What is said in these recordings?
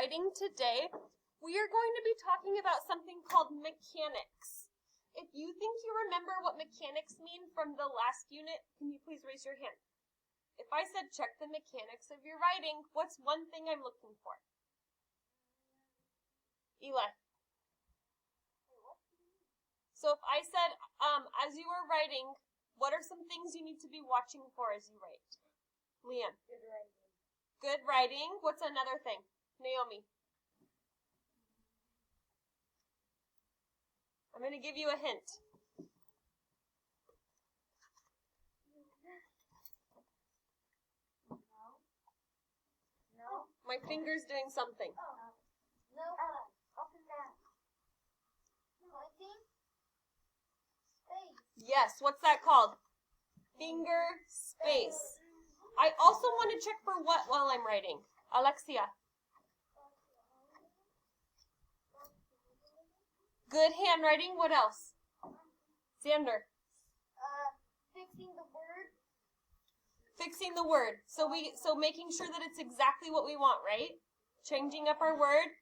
writing today, we are going to be talking about something called mechanics. If you think you remember what mechanics mean from the last unit, can you please raise your hand? If I said check the mechanics of your writing, what's one thing I'm looking for? Eli. So if I said, as you are writing, what are some things you need to be watching for as you write? Leanne. Good writing. Good writing. What's another thing? Naomi. I'm going to give you a hint. No. My finger's doing something. No. Up and down. Pointing. Space. Yes, what's that called? Finger space. I also want to check for what while I'm writing? Alexia. Good handwriting. What else? Xander. Fixing the word. Fixing the word. So making sure that it's exactly what we want, right? Changing up our word.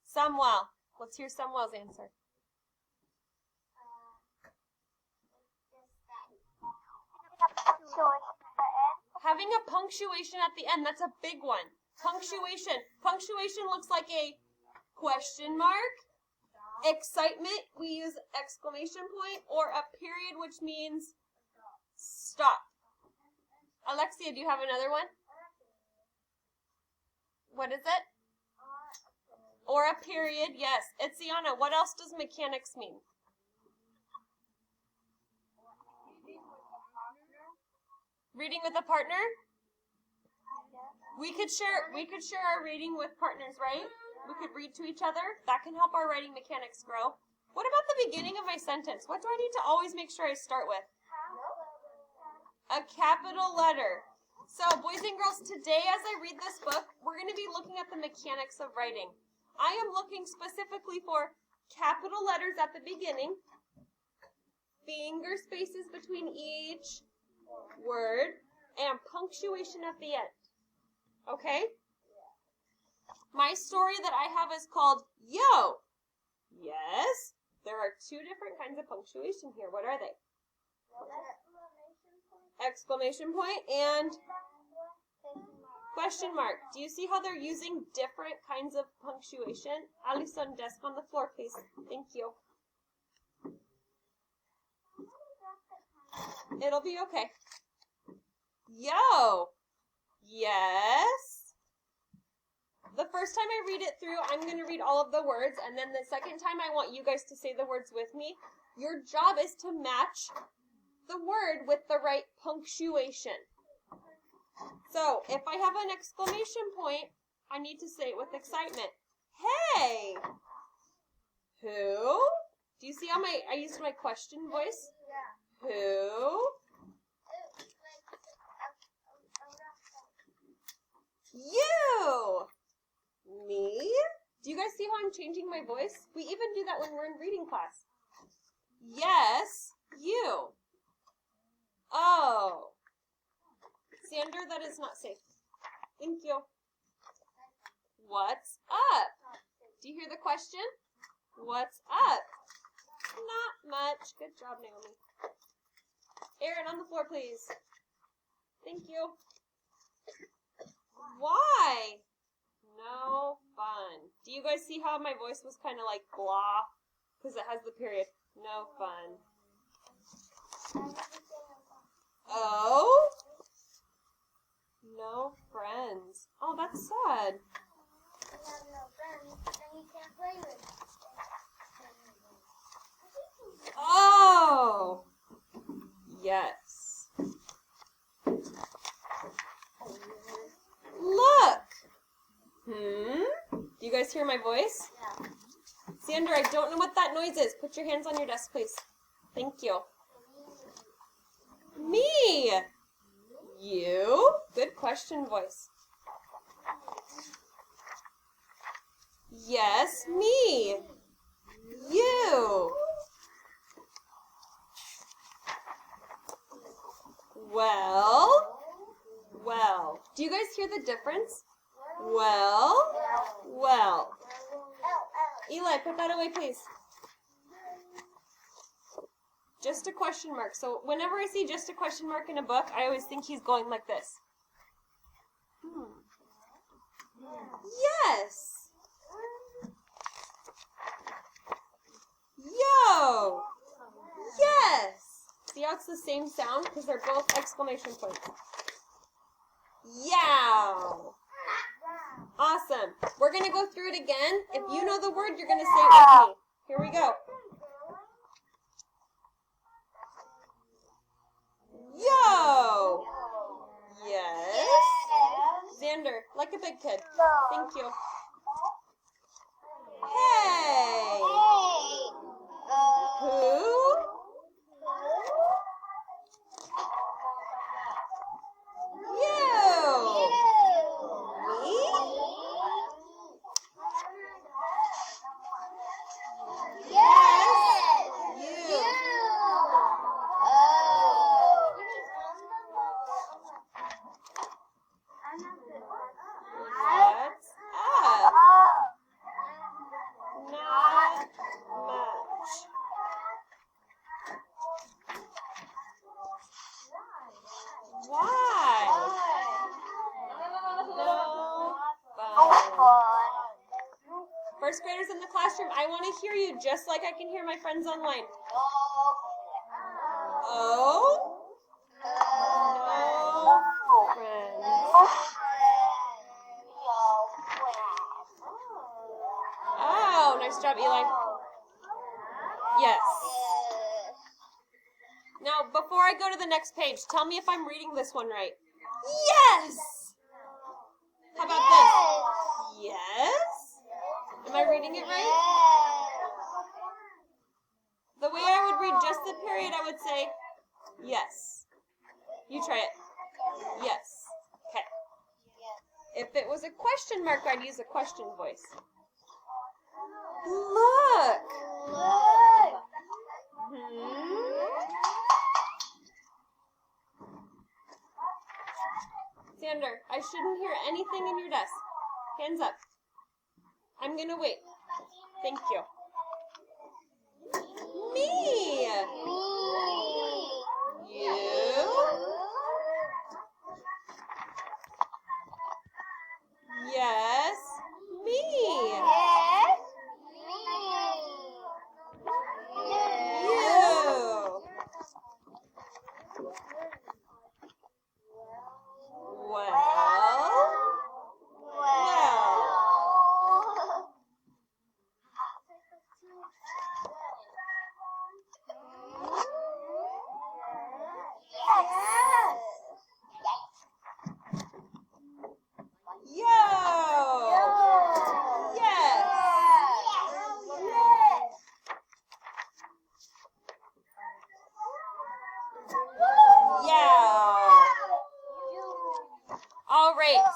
Samuel. Let's hear Samuel's answer. Having a punctuation at the end. That's a big one. Punctuation. Punctuation looks like a question mark. Excitement, we use exclamation point, or a period, which means stop. Alexia, do you have another one? What is it? Or a period, yes. Itziana, what else does mechanics mean? Reading with a partner? We could share our reading with partners, right? We could read to each other. That can help our writing mechanics grow. What about the beginning of my sentence? What do I need to always make sure I start with? A capital letter. So, boys and girls, today as I read this book, we're going to be looking at the mechanics of writing. I am looking specifically for capital letters at the beginning, finger spaces between each word, and punctuation at the end. Okay? My story that I have is called Yo. Yes, there are two different kinds of punctuation here. What are they? Exclamation point and question mark. Do you see how they're using different kinds of punctuation? Alison, desk on the floor, please. Thank you. It'll be okay. Yo. Yes. The first time I read it through, I'm going to read all of the words, and then the second time I want you guys to say the words with me. Your job is to match the word with the right punctuation. So, if I have an exclamation point, I need to say it with excitement. Hey! Who? Do you see how I used my question voice? Yeah. Who? You! Me? Do you guys see how I'm changing my voice? We even do that when we're in reading class. Yes, you. Oh. Xander, that is not safe. Thank you. What's up? Do you hear the question? What's up? Not much. Good job, Naomi. Aaron, on the floor, please. Thank you. Why? No fun. Do you guys see how my voice was kind of like blah? Because it has the period. No fun. Oh? No friends. Oh, that's sad. You have no friends, then you can't play with them. Oh! Yes. Look! Do you guys hear my voice? Yeah. Xander, I don't know what that noise is. Put your hands on your desk, please. Thank you. Me! You? Good question, voice. Yes, me. You. Well. Do you guys hear the difference? Well. Eli, put that away, please. Just a question mark. So whenever I see just a question mark in a book, I always think he's going like this. Yes. Yo. Yes. See how it's the same sound? Because they're both exclamation points. Yow. Awesome. We're going to go through it again. If you know the word, you're going to say it with me. Here we go. Yo. Yes. Xander, like a big kid. Thank you. Hey. Who? You. Me? Yes. You. What's up? Not much. Why? No fun. First graders in the classroom, I want to hear you just like I can hear my friends online. Oh? No friends. Oh, nice job, Eli. Yes. Now, before I go to the next page, tell me if I'm reading this one right. Yes! How about this? Yes? Am I reading it right? The way I would read just the period, I would say, yes. You try it. Yes. Okay. If it was a question mark, I'd use a question voice. Look! Xander, I shouldn't hear anything in your desk. Hands up. I'm gonna wait. Thank you. Me! You? Yes. Me. You.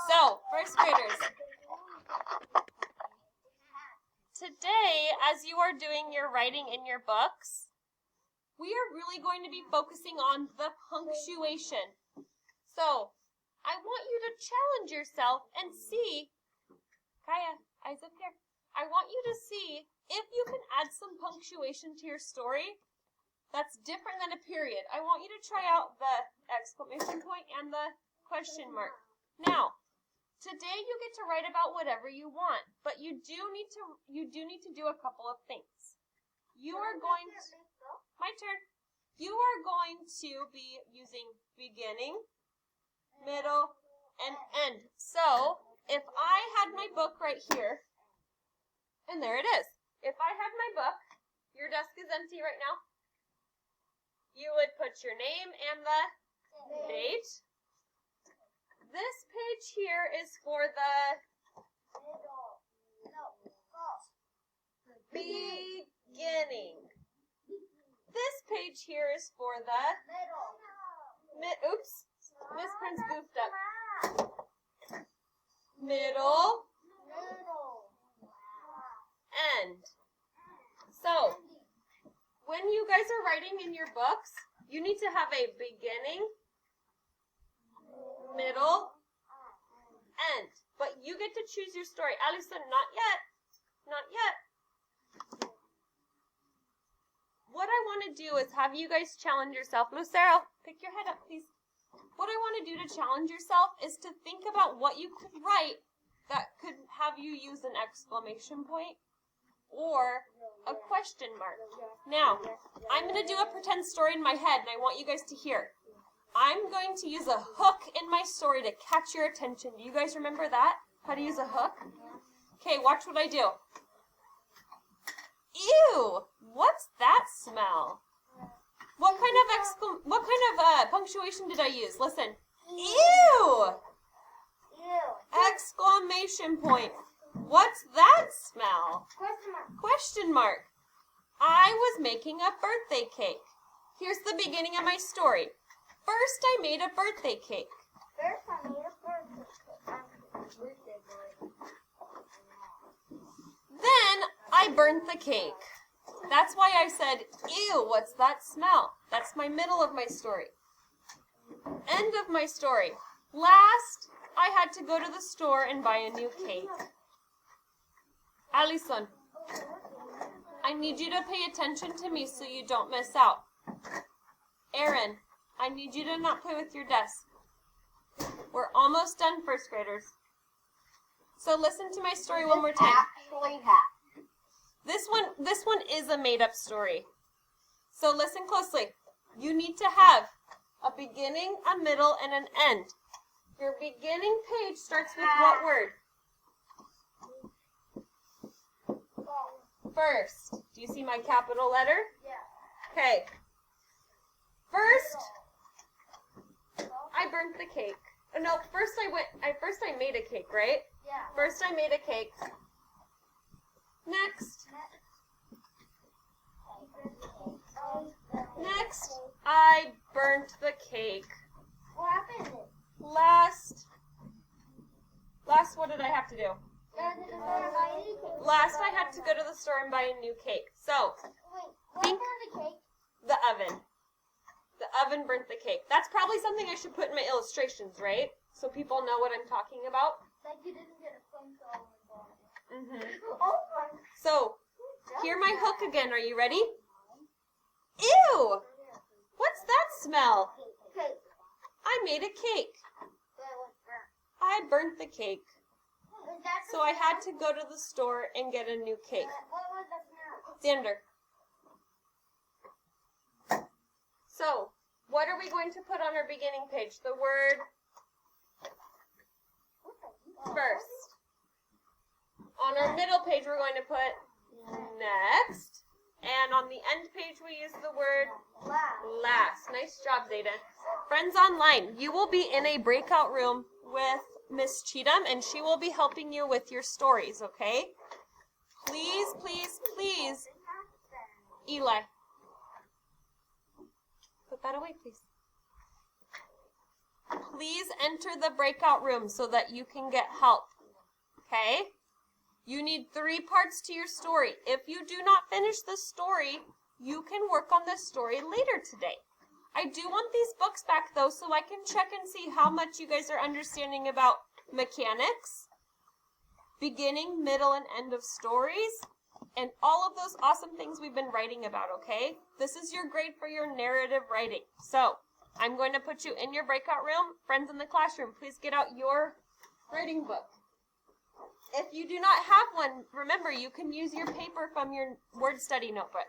So, first graders, today, as you are doing your writing in your books, we are really going to be focusing on the punctuation. So, I want you to challenge yourself and see, Kaya, eyes up here. I want you to see if you can add some punctuation to your story that's different than a period. I want you to try out the exclamation point and the question mark. Now, today you get to write about whatever you want, but you do need to do a couple of things. You are going to, my turn. You are going to be using beginning, middle, and end. So, if I had my book right here, and there it is. If I had my book, your desk is empty right now, you would put your name and the date. This page here is for the beginning. This page here is for the oops, Miss Prince goofed up. Middle, end. So, when you guys are writing in your books, you need to have a beginning, middle, end. But you get to choose your story. Allison, not yet. Not yet. What I want to do is have you guys challenge yourself. Lucero, pick your head up, please. What I want to do to challenge yourself is to think about what you could write that could have you use an exclamation point or a question mark. Now, I'm going to do a pretend story in my head, and I want you guys to hear. I'm going to use a hook in my story to catch your attention. Do you guys remember that? How to use a hook? Okay, watch what I do. Ew! What's that smell? What kind of punctuation did I use? Listen. Ew! Exclamation point. What's that smell? Question mark. I was making a birthday cake. Here's the beginning of my story. First, I made a birthday cake. Then, I burnt the cake. That's why I said, ew, what's that smell? That's my middle of my story. End of my story. Last, I had to go to the store and buy a new cake. Alison, I need you to pay attention to me so you don't miss out. Aaron, I need you to not play with your desk. We're almost done, first graders. So listen to my story one more time. This one is a made-up story. So listen closely. You need to have a beginning, a middle, and an end. Your beginning page starts with what word? First. Do you see my capital letter? Yeah. Okay. First, I burnt the cake. No, first I made a cake, right? Yeah. First I made a cake. Next, I burnt the cake. What happened? Last, what did I have to do? Last, I had to go to the store and buy a new cake. So, Wait, what happened to the cake? the oven. The oven burnt the cake. That's probably something I should put in my illustrations, right? So people know what I'm talking about. Like you didn't get a phone call. Oh my. So, hear my hook again. Are you ready? Ew! What's that smell? Cake. I made a cake. That was burnt. I burnt the cake. Was that the So I had smell? to go to the store and get a new cake. What was the smell? Xander. So, what are we going to put on our beginning page? The word first. On our middle page, we're going to put next. And on the end page, we use the word last. Nice job, Zayden. Friends online, you will be in a breakout room with Miss Cheatham, and she will be helping you with your stories, okay? Please, please, please. Eli. Put that away, please. Please enter the breakout room so that you can get help, okay? You need 3 parts to your story. If you do not finish the story, you can work on this story later today. I do want these books back, though, so I can check and see how much you guys are understanding about mechanics, beginning, middle, and end of stories, and all of those awesome things we've been writing about, okay? This is your grade for your narrative writing. So, I'm going to put you in your breakout room. Friends in the classroom, please get out your writing book. If you do not have one, remember, you can use your paper from your word study notebook.